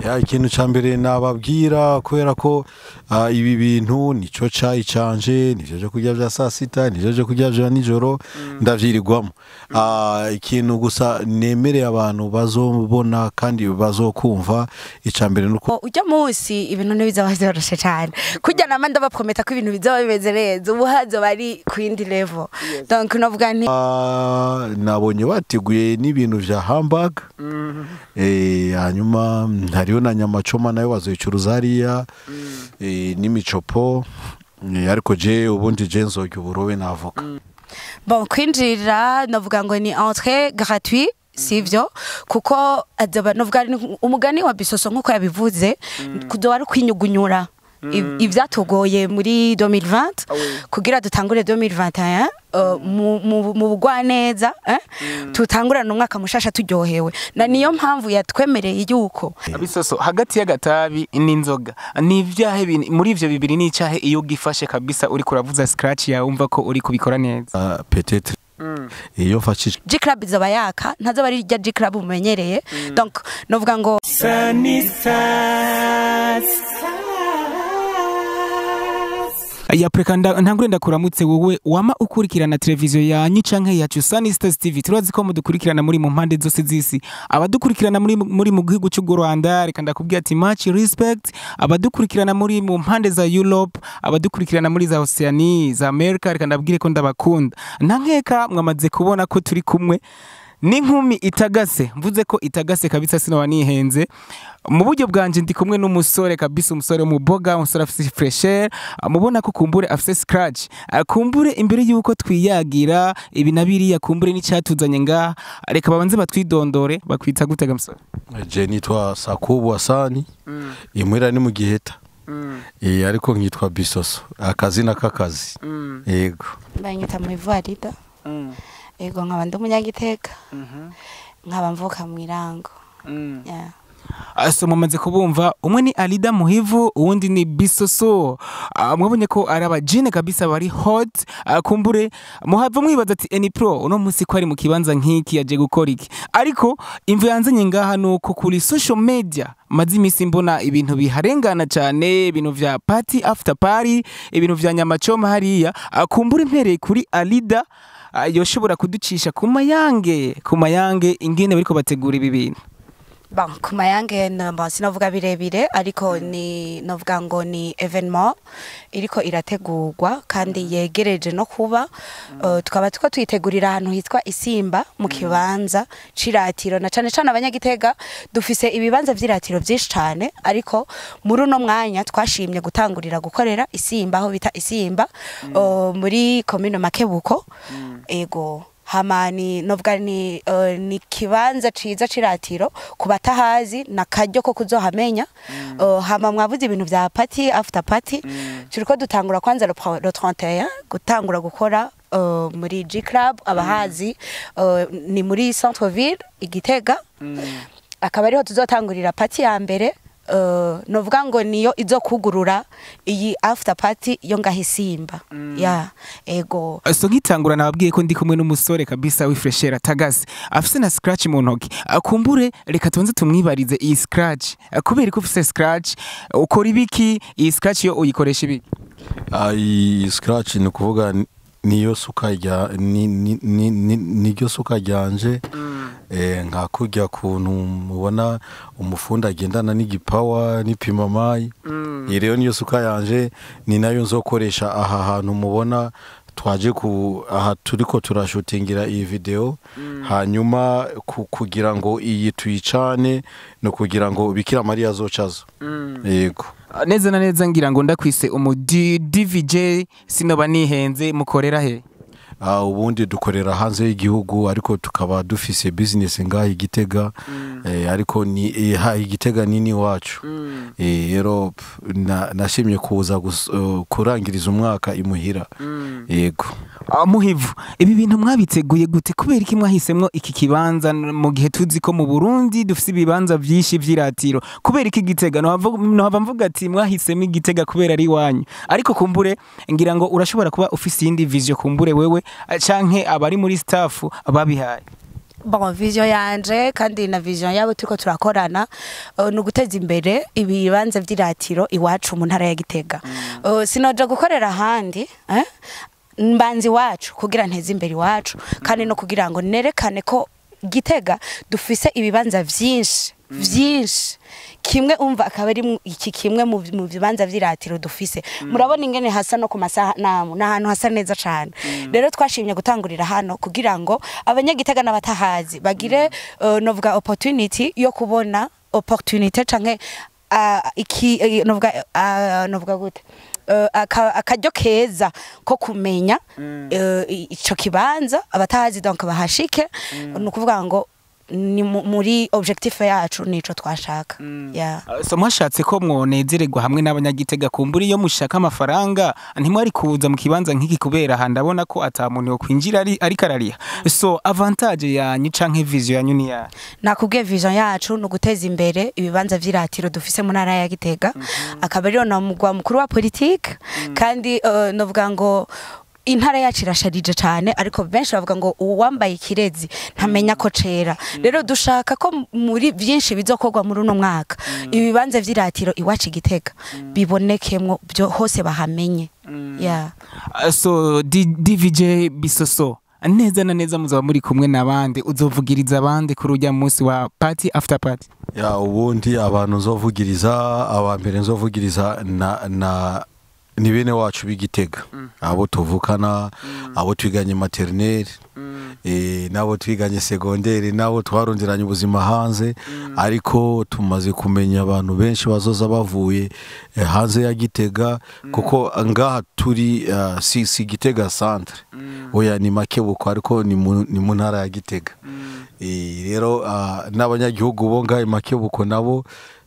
ya ikintu ca mbere nababwira kubera ko ibi bintu nico cayi canje nivyo je kurya vya saa sita nivyo je kurya vya nijoro ndavyirirwamo ikintu gusa nemereye abantu bazobona kandi bazokumva ica mbere nuko ujya munsi ibintu ntibizaba vyoroshe cyane kujya nama ndabaprometa ko ibintu bizaba bimeze neza ubu hazo bari ku yindi level donc novuga nti nabonye bateguye n'ibintu vya hamburg hanyuma hariyo na nyama choma nayo bazoyicuruza hariya n'imicopo ariko je ubundi je nzorya uburobe navoka bon kwinjira novuga ngo ni entrée gratuit sivyo kuko azoba novuga umugani wa Bisoso nkuko yabivuze kuzoba ari kwinyugunyura ivyatugoye muri 2020 kugira dutangure 2021 mu bugwa neza tutangurana umwaka mushasha turyohewe na niyo mpamvu yatwemereye yuko Bisoso hagati y'agatabi n'inzoga ni ivyahe muri ivyo bibiri ni icahe iyo gifashe kabisa uri kuravuza scratch ya umva ko uri kubikora neza peut-être iyo mfashije G-Club izoba yaka ntazoba ari rya G-Club umenyereye donc novuga ngo ya prekanda ntangure ndakuramutse wowe wama ukurikirana televiziyo yanyu canke yacu Sunny Stars TV turazi ko mudukurikirana muri mu mpande zose z'isi abadukurikirana muri mu gihugu cy'u Rwanda reka ndakubwira ati much respect abadukurikirana muri mu mpande za Europe abadukurikirana muri za Oceania za America reka ndabwire ko ndabakunda nankeka mwamaze kubona ko turi kumwe n'inkumi itagase mvuze ko itagase kabisa sino wanihenze mu buryo bwanje ndi kumwe n'umusore kabisa umusore mu boga umusore afite fresher mubona ko kumbure afite scratch kumbure imbere yuko twiyagira ibi nabiriya kumbure n'icyatuzanye nga reka babanze batwidondore bakwita gutega musore je nitwa Sakubu Hasani imwira ni mu Giheta ariko nkitwa Bisoso akazina kakazi yego banyita mu Ivarida ego nkaba ndi umunyagiteka nkaba mvuka mu Irango aso mumaze kubumva umwe ni Alida Muhivu uwundi ni Bisoso mwabonye ko ari abajine kabisa bari hot kumbure muhava mwibaza ati Eni Pro uno munsi ko ari mu kibanza nk'iki yaje gukora iki ariko imvu yanzanye ngaha nuko kuri social media mazi imisi mbona ibintu biharengana cyane ibintu vya party after party ibintu vya nyamachoma hariya kumbure impereye kuri Alida yoshobora kuducisha ku mayange ingene bariko bategura ibi bintu bon ku mayange sinavuga birebire ariko ni novuga ngo ni evenement iriko irategurwa kandi yegereje no kuba tukaba tuko twitegurira ahantu hitwa Isimba mu kibanza ciratiro na cane cane abanyagitega dufise ibibanza vy'iratiro byinshi cyane ariko muri uno mwanya twashimye gutangurira gukorera Isimba aho bita Isimba muri commune Makebuko ego hamani novuga ni kibanza ciza ciratiro kubatahazi na karyo ko kuzohamenya hama mwavuze ibintu vya party after party turiko dutangura kwanza le 31 gutangura gukora muri G-Club abahazi ni muri centre ville Igitega akaba ariho tuzotangurira party ya mbere novuga ngo niyo izo kugurura iyi after party yo ngahisimba ego so ngitangura nababwiye ko ndi kumwe n'umusore kabisa wifreshera tagase afise na scratch mu ntoki akumbure reka tonze tumwibarize iyi scratch kubera ko ufise scratch ukora ibiki iyi scratch yo uyikoresha ibiki iyi scratch ni kuvuga niyo suka rya niryo suka ryanje nka kurya kuntu mubona umufunda agendana n'igipawa n'ipima mayi rero niyo suka yanje ni nayo nzokoresha aha hantu mubona twaje aha turiko turashutingira iyi video hanyuma kugira ngo iyi tuyicane no kugira ngo Bikira Maria azocazo yego neza na neza ngira ngo ndakwise DVJ sinoba nihenze mukorera he ubundi dukorera hanze y'igihugu ariko tukaba dufise business ngaha Igitega ariko ni Igitega nini wacu rero nashimye kuza kurangiriza umwaka imuhira yego Muhivu ibi bintu mwabiteguye gute kubera iki mwahisemwo iki kibanza mu gihe tuzi ko mu Burundi dufise ibibanza byinshi vy'iratiro kubera iki Gitega no hava mvuga ati mwahisemo Igitega kubera ari wanyu ariko kumbure ngira ngo urashobora kuba ufise indi vision kumbure wewe canke abari muri staff ababihaye bon vision yanje kandi na vision yabo turiko turakorana ni uguteza imbere ibibanza vy'iratiro iwacu mu ntara ya Gitega. Sinoja gukorera ahandi mbanzi wacu kugira nteze imbere iwacu kandi no kugira ngo nerekane ko Gitega dufise ibibanza vyinshi kimwe umva akaba ari iki kimwe mu bibanza vy'iratiro dufise. Murabona ingene hasa no ku masaha n'ahantu hasa neza cyane. Rero twashimye gutangurira hano kugira ngo abanyagitega n'abatahazi bagire novuga opportunity yo kubona opportunity canke novuga gute akaryo keza ko kumenya ico kibanza abatahazi donc bahashike no kuvuga ngo ni muri objectif yacu nico twashaka. So mwashatse ko mwonezererwa hamwe n'abanyagitega kumbura iyo mushaka amafaranga ntimwari kuza mu kibanza nk'iki kubera handabona ko atamuntu yo kwinjira ari karariha. So avantage yanyu canke vision yanyu ni ya nakubwiye vision yacu no guteza imbere ibibanza vy'iratiro dufise mu ntara ya Gitega akaba ariyo na mugwa mukuru wa politique kandi novuga ngo intara yacu irasharije cyane ariko benshi bavuga ngo uwambaye ikirezi ntamenya ko cera. Rero dushaka ko muri byinshi bizokorwa muri uno mwaka ibibanza vy'iratiro iwacu Gitega bibonekemwo byo hose bahamenye. So DVJ Bisoso neza na neza muzaba muri kumwe nabandi uzovugiriza abandi kuri urya munsi wa party after party. Ubundi abantu uzovugiriza abambere nzovugiriza na ni bene wacu b'Igitega abo tuvukana abo twiganye maternelle nabo twiganye secondaire nabo twaronderanye ubuzima hanze ariko tumaze kumenya abantu benshi bazoza bavuye hanze ya Gitega kuko ngaha turi si Gitega centre oya ni Makebuko ariko ni mu ntara ya Gitega. Rero n'abanyagihugu bo ngaha Makebuko nabo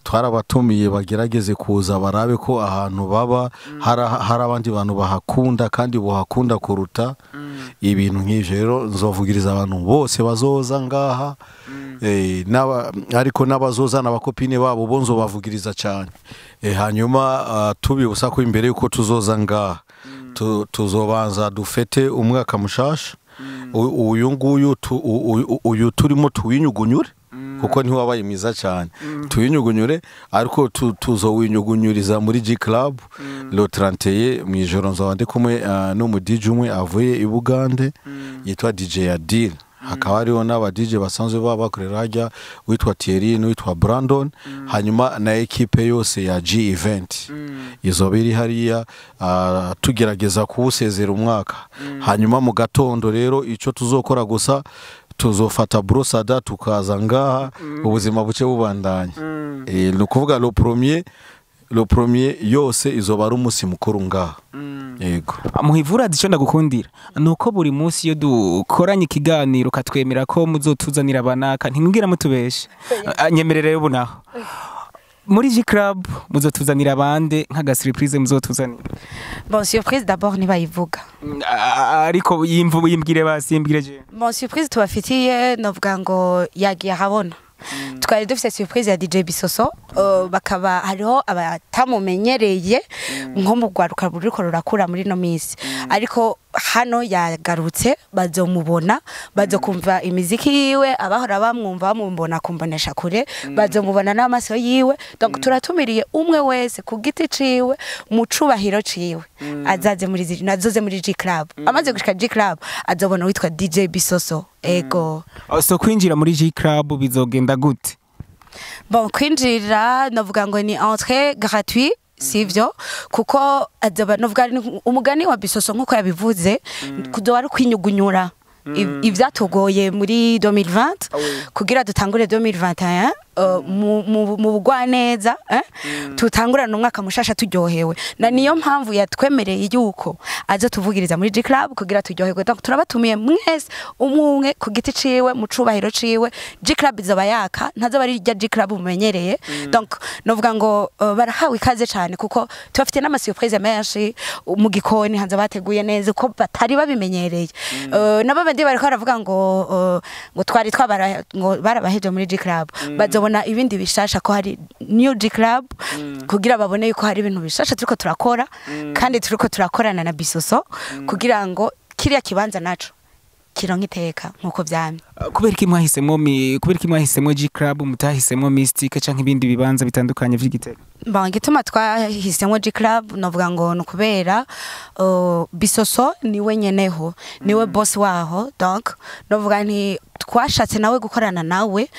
twarabatumiye bagerageze kuza barabe ko ahantu baba hari abandi bantu bahakunda kandi bohakunda kuruta ibintu nk'ivyo. Rero nzovugiriza abantu bose bazoza ngaha ariko n'abazoza n'abakopine babo bo nzobavugiriza cyane. Hanyuma tubibusa ko imbere yuko tuzoza ngaha tuzobanza dufete umwaka mushasha uyu nguyu uyu turimo tuwinyugunyure kuko niho wabaye mwiza cyane tuyinyugunyure ariko tuzowinyugunyuriza muri G Club le 31 mu ijoro nzabande kumwe no mu DJ umwe avuye i Bugande yitwa DJ Adil hakaba hariho n'aba DJ basanzwe baba bakorera hajya witwa Thierry n'uwitwa Brandon hanyuma na equipe yose ya G Event izobiri hariya tugerageza kuwusezera umwaka. Hanyuma mu gatondo rero ico tuzokora gusa tuzofata brosada tukaza ngaha ubuzima buce bubandanya. No kuvuga le premier yose izoba ari umunsi mukuru ngaha. Yego muhivura dico ndagukundira nuko buri munsi iyo dukoranye ikiganiro katwemera ko muzotuzanira abanaka ntimubwira mutubeshe nyemerere yo bunaho muri G Club muzotuzanira abande nk'aga surprise muzotuzanira. Bon surprise d'abord ni bayivuga ariko yimbwire basimbwire je. Bon surprise tubafitiye novuga ngo yagiye habona twari dufite surprise ya DJ Bisoso bakaba hariho abatamumenyereye nko mu gwaruka buriko rurakura muri no misi ariko hano yagarutse bazomubona bazokumva imiziki yiwe abahora bamwumva bamumbona kumbonesha kure bazomubona n'amaso yiwe donc turatumiriye umwe wese ku giti ciwe mu cubahiro ciwe azaze muri G Club amaze gushika G Club azobona witwa DJ Bisoso. Ego so kwinjira muri G Club bizogenda gute? Bon kwinjira navuga ngo ni entrée gratuit sivyo kuko azoba novuga umugani wa Bisoso nkuko yabivuze kudoba ari kwinyugunyura ivyatugoye muri 2020 kugira dutangure 2021 mu bugwa neza tutangurana umwaka mushasha turyohewe na niyo mpamvu yatwemereye yuko aje tuvugiriza muri G Club kugira turyoherwe. Donc turabatumiye mwese umwe ku giti ciwe mu cubahiro ciwe. G Club izaba yaka ntazo bari rya G Club mumenyereye donc novuga ngo barahawe ikaze cyane kuko tubafite n'ama surprise menshi mu gikoni hanze bateguye neza ko batari babimenyereye n'abandi bari ko baravuga ngo twari twabara ngo barabaheje muri G Club bazobona ibindi bishasha ko hari New G Club kugira babone yuko hari ibintu bishasha turiko turakora kandi turiko turakorana na Bisoso kugira ngo kiriya kibanza naco kironka iteka nkuko vyamye. kubera iki mwahisemwo G Club mutahisemwo Mystic canke ibindi bibanza bitandukanye vy'Igitega? Bon, gituma twahisemwo G Club novuga ngo nukubera Bisoso niwe nyeneho niwe boss waho, donc novuga nti twashatse nawe gukorana nawe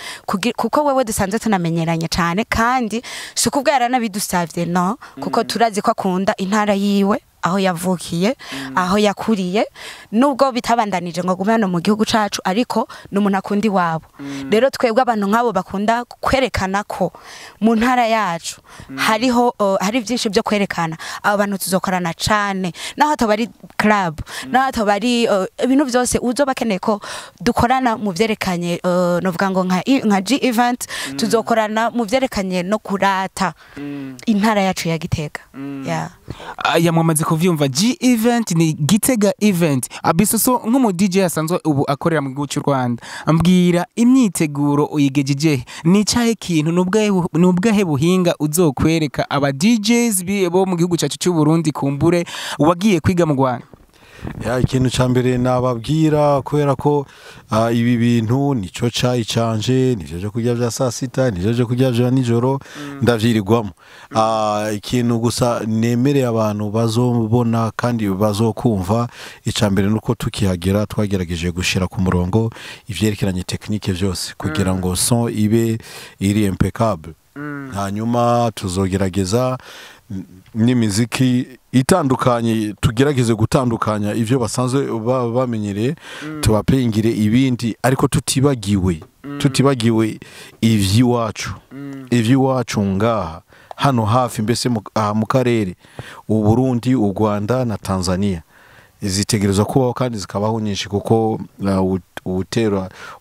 kuko wewe dusanzwe tunamenyeranye cyane kandi sukubwa yaranabidusavye no kuko turazi ko akunda intara yiwe aho yavukiye aho yakuriye nubwo bitabandanije ngo gume hano mu gihugu cacu ariko n'umuntu akundi wabo. Rero twebwe abantu nk'abo bakunda kwerekana ko mu ntara yacu hariho hari byinshi byo kwerekana, abo bantu tuzokorana cyane naho tabari club naho tabari ibintu byose uzo bakeneye ko dukorana mu vyerekanye novuga ngo nka G event tuzokorana mu vyerekanye no kurata intara yacu ya Gitega. Yamwamaze kuvyumva G event ni Gitega event. Bisoso nk'umu DJ asanzwe ubu akorera mu gihugu cy'u Rwanda, ambwira imyiteguro uyigejeje ni cyahe kintu nubwahe buhinga uzokwereka aba DJs bo mu gihugu cyacu cy'u Burundi kumbure wagiye kwiga mu Rwanda? Ikintu cya mbere nababwira kubera ko ibi bintu nico cayi canje nivyo je kurya vya saa sita nivyo je kurya vya nijoro ndavyirirwamo. Ikintu gusa nemereye abantu bazobona kandi bazokumva, icya mbere nuko tukihagera twagerageje gushira ku murongo ivyerekeranye technique vyose kugira ngo son ibe iri impeccable. Hanyuma tuzogerageza n'imiziki itandukanye, tugerageze gutandukanya ivyo basanzwe bamenyereye tubapengire ibindi ariko tutibagiwe ivy'iwacu ngaha hano hafi mbese mu karere u Burundi, u Rwanda na Tanzania zitegerezwa kubaho kandi zikabaho nyinshi kuko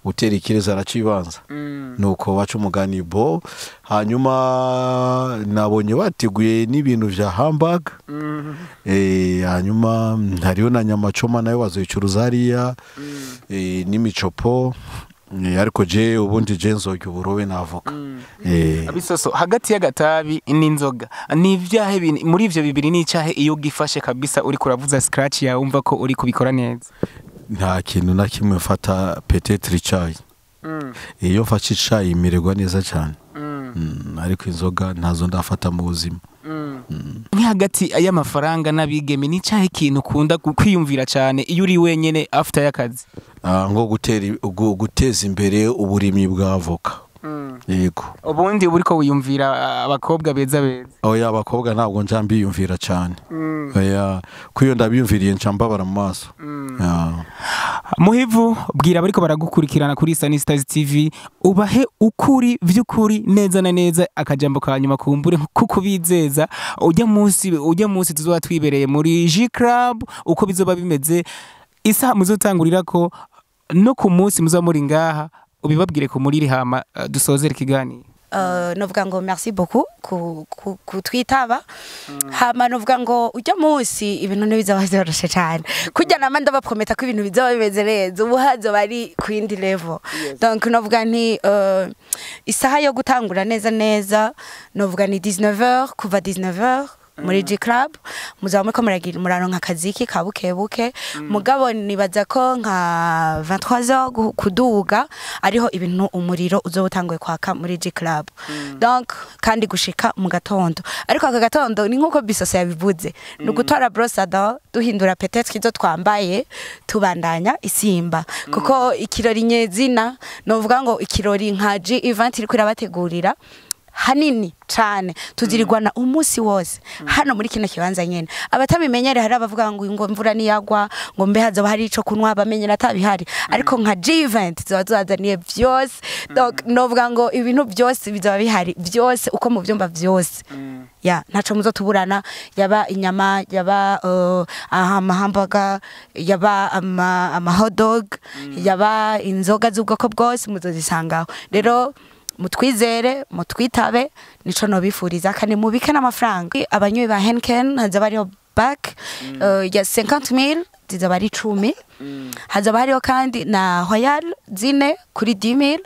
utera ikireza aracibanza nuko wacu umugani bo. Hanyuma nabonye bateguye n'ibintu vya hamburg, hanyuma hariyo na nyamacoma nayo bazoyicuruza hariya n'imicopo, ariko je ubundi je nzogya uburobe navoka. Bisoso hagati y'agatabi n'inzoga ni vyahe muri ivyo bibiri ni cyahe iyo gifashe kabisa uri kuravuza scratch ya umva ko uri kubikora neza? Nta kintu na kimwe mfata peut-être icayi. Iyo mfashe icayi imererwa neza cyane. Ariko inzoga ntazo ndafata mu buzima. Ni hagati y'amafaranga n'abigeme ni cyahe kintu ukunda kwiyumvira cyane iyo uri wenyene after y'akazi? Ngo guteza imbere uburimyi bw'avoka. Yego. Ubundi uri ko wiyumvira abakobwa beza? Oya, abakobwa ntabwo njambi yumvira cyane. Oya, kuyo ndabiyumviriye ncambabara mu maso. Muhivu bwira bariko baragukurikirana kuri Sunny Stars TV, ubahe ukuri vy'ukuri neza na neza akajambo kanyuma kumbure kuko bizeza ujya munsi tuzoba twibereye muri G Club uko bizoba bimeze isaha muzotangurira ko no ku munsi muzamuri ngaha ubibabwire ko muri hama dusozera ikiganiro. Novuga ngo merci beaucoup kutwitaba. Hama novuga ngo ujya munsi ibintu ntibizaba byoroshe cyane kujya nama ndabaprometa ko ibintu bizaba bimeze neza ubu hazo bari ku yindi level. Donc novuga nti isaha yo gutangura neza novuga ni 19h kuva 19h muri G Club muzaba ko muraronka akaziki kabukebuke mugabo nibaza ko nka 23h kuduga ariho ibintu umuriro uzobutanguye kwaka muri G Club. Donc kandi gushika mu gatondo, ariko aka gatondo ni nkuko Bisoso yabivuze no gutora brosada duhindura peut-être kizo twambaye tubandanya isimba kuko ikirori nyezina novuga ngo ikirori nka G event iri kwirabategurira hanini cyane tuzirirwana umunsi wose hano muri kino kibanza nyene. Abatabimenyere hari abavuga ngo imvura niyagwa ngo mbe hazo hari ico kunwa bamenyera atabihari, ariko nka G event zazaniye byose. Donc novuga ngo ibintu byose bizaba bihari byose uko mu byumba byose. Ntaco muzotuburana, yaba inyama, yaba hamburger, yaba hot dog, yaba inzoga z'ubwoko bwose muzozisangaho. Rero mutwizere mutwitabe nico no bifuriza kandi mubike n'amafaranga. Abanywe ba Henken hazaba ariho back ya 50,000 zizaba ari 10. Hazaba hariho kandi na Royal zine kuri 10,000.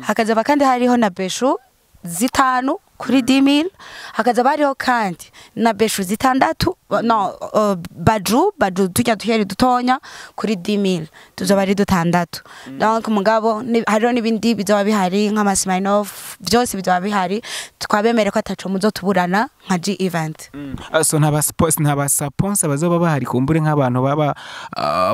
Hakazaba kandi hariho na Beshu zitanu kuri 10,000. Hakazaba hariho kandi na Beshu zitandatu no baju tujya tuheri dutonya kuri 10,000 tuzoba ari dutandatu donc mugabo hariho n'ibindi bizoba bihari nk'amasimainof byose bizoba bihari twabemere ko ataco muzotuburana nka G event so ntaba sponsor bazoba bahari kumbure nk'abantu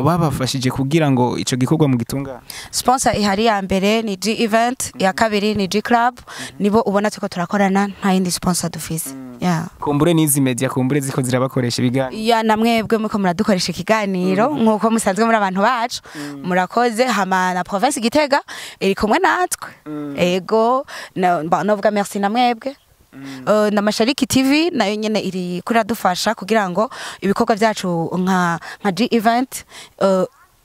babafashije kugira ngo ico gikorwa mu gitunga. Sponsor ihari ya mbere ni G event, ya kabiri ni G club, nibo ubona tuko turakorana nta yindi sponsor dufise. Yeah. Kumbure n'izi media kumbure ziko zirabakoresha ibiganiro. Ya namwebwe muko muradukoresha ikiganiro nkuko musanzwe muri abantu bacu murakoze hama na province Gitega iri kumwe natwe. Ego novuga merci namwebwe. Na Mashariki TV nayo nyene iri kuradufasha kugira ngo ibikorwa byacu nka G event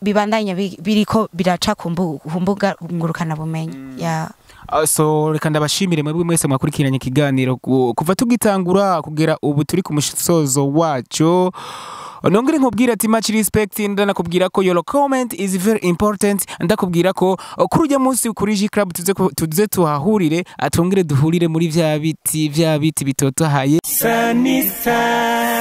bibandanya biriko biraca ku mbuga ngurukana bumenyi. Yeah. So reka ndabashimire mwebwe mwese mwakurikiranye ikiganiro kuva tugitangura kugera ubu turi ku musozo wacu. Nongere nkubwira ati much respect ndanakubwira ko your comment is very important ndakubwira ko kuri ujya munsi kuri G Club tuze tuhahurire atongere duhurire muri vya biti bitotahaye. Sanisa